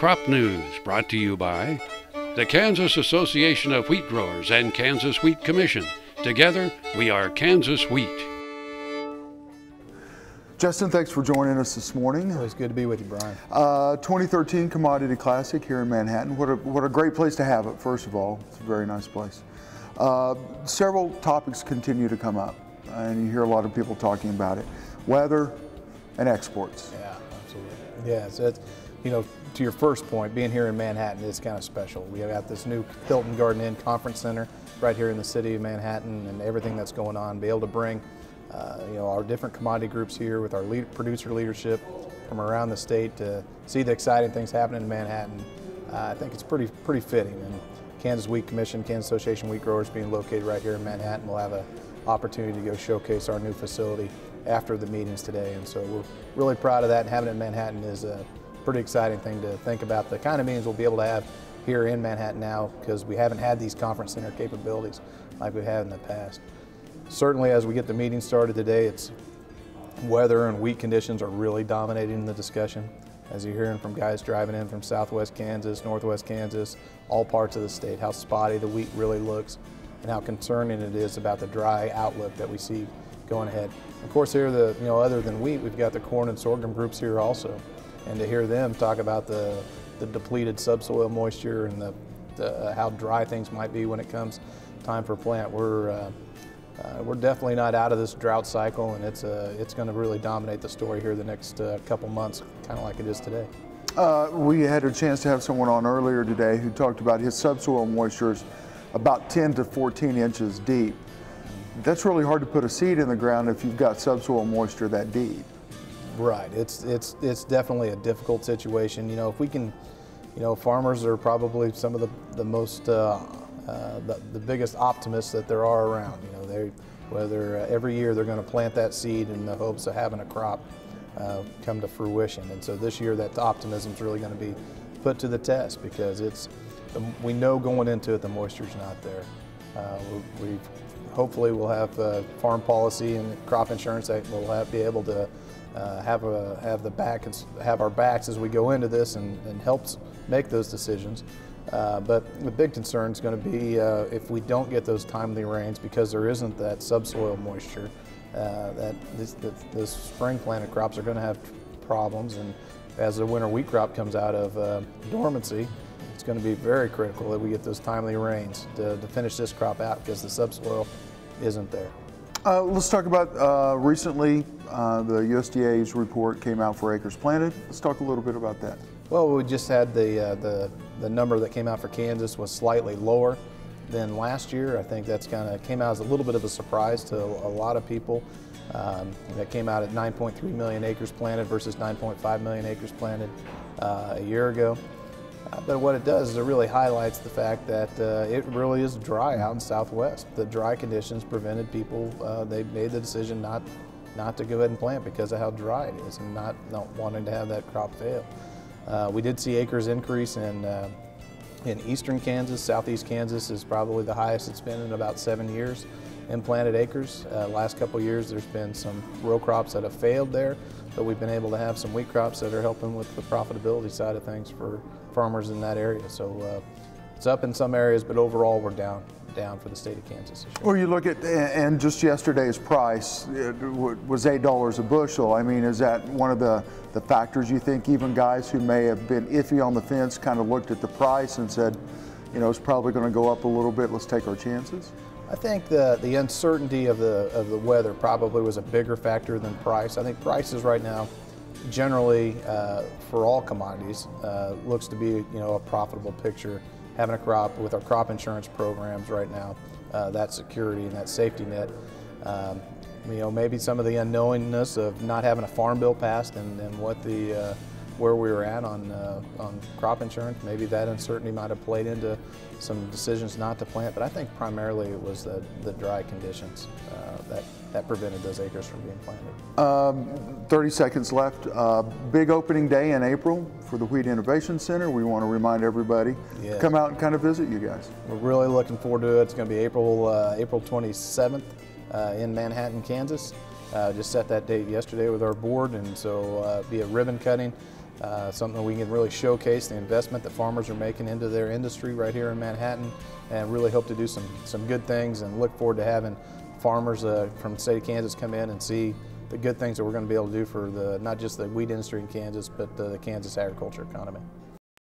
Crop News, brought to you by the Kansas Association of Wheat Growers and Kansas Wheat Commission. Together, we are Kansas Wheat. Justin, thanks for joining us this morning. Always good to be with you, Brian. 2013 Commodity Classic here in Manhattan. What a great place to have it, first of all. It's a very nice place. Several topics continue to come up, and you hear a lot of people talking about it. Weather and exports. Yeah, absolutely. Yeah, so it's, you know, to your first point, being here in Manhattan is kind of special. We have got this new Hilton Garden Inn Conference Center right here in the city of Manhattan, and everything that's going on, be able to bring you know, our different commodity groups here with our producer leadership from around the state to see the exciting things happening in Manhattan. I think it's pretty fitting. And Kansas Wheat Commission, Kansas Association Wheat Growers being located right here in Manhattan, we'll have an opportunity to go showcase our new facility after the meetings today. And so we're really proud of that, and having it in Manhattan is a pretty exciting thing to think about. The kind of meetings we'll be able to have here in Manhattan now, because we haven't had these conference center capabilities like we have in the past. Certainly, as we get the meeting started today, it's weather and wheat conditions are really dominating the discussion. As you're hearing from guys driving in from southwest Kansas, northwest Kansas, all parts of the state, how spotty the wheat really looks and how concerning it is about the dry outlook that we see going ahead. Of course, here, other than wheat, we've got the corn and sorghum groups here also. And to hear them talk about the depleted subsoil moisture and how dry things might be when it comes time for plant, we're definitely not out of this drought cycle, and it's going to really dominate the story here the next couple months, kind of like it is today. We had a chance to have someone on earlier today who talked about his subsoil moisture is about 10 to 14 inches deep. That's really hard to put a seed in the ground if you've got subsoil moisture that deep. Right. It's definitely a difficult situation. You know, if we can, you know, farmers are probably some of the most the biggest optimists that there are around. You know, whether every year they're going to plant that seed in the hopes of having a crop come to fruition. And so this year that optimism is really going to be put to the test, because we know going into it the moisture's not there. Hopefully we'll have farm policy and crop insurance that will be able to have our backs as we go into this and helps make those decisions. But the big concern is going to be if we don't get those timely rains, because there isn't that subsoil moisture, that the spring planted crops are going to have problems. And as the winter wheat crop comes out of dormancy, it's going to be very critical that we get those timely rains to finish this crop out, because the subsoil isn't there. Let's talk about recently the USDA's report came out for acres planted. Let's talk a little bit about that. Well, we just had the number that came out for Kansas was slightly lower than last year. I think that's kind of came out as a little bit of a surprise to a lot of people. That came out at 9.3 million acres planted versus 9.5 million acres planted a year ago. But what it does is it really highlights the fact that it really is dry out in Southwest. The dry conditions prevented people, they made the decision not to go ahead and plant because of how dry it is, and not wanting to have that crop fail. We did see acres increase in eastern Kansas. Southeast Kansas is probably the highest it's been in about 7 years in planted acres. Last couple of years there's been some row crops that have failed there, but we've been able to have some wheat crops that are helping with the profitability side of things for farmers in that area. So it's up in some areas, but overall we're down for the state of Kansas this year. Well, you look at, and just yesterday's price was $8 a bushel. I mean, is that one of the factors you think even guys who may have been iffy on the fence kind of looked at the price and said, you know, it's probably going to go up a little bit, let's take our chances? I think the uncertainty of the weather probably was a bigger factor than price. I think prices right now, generally for all commodities, looks to be, you know, a profitable picture. Having a crop with our crop insurance programs right now, that security and that safety net. You know, maybe some of the unknowingness of not having a farm bill passed and what where we were at on crop insurance, maybe that uncertainty might have played into some decisions not to plant. But I think primarily it was the dry conditions that prevented those acres from being planted. 30 seconds left. Big opening day in April for the Wheat Innovation Center. We want to remind everybody to come out and kind of visit you guys. We're really looking forward to it. It's going to be April 27th in Manhattan, Kansas. Just set that date yesterday with our board, and so be a ribbon cutting. something we can really showcase the investment that farmers are making into their industry right here in Manhattan, and really hope to do some good things, and look forward to having farmers from the state of Kansas come in and see the good things that we're going to be able to do for not just the wheat industry in Kansas, but the Kansas agriculture economy.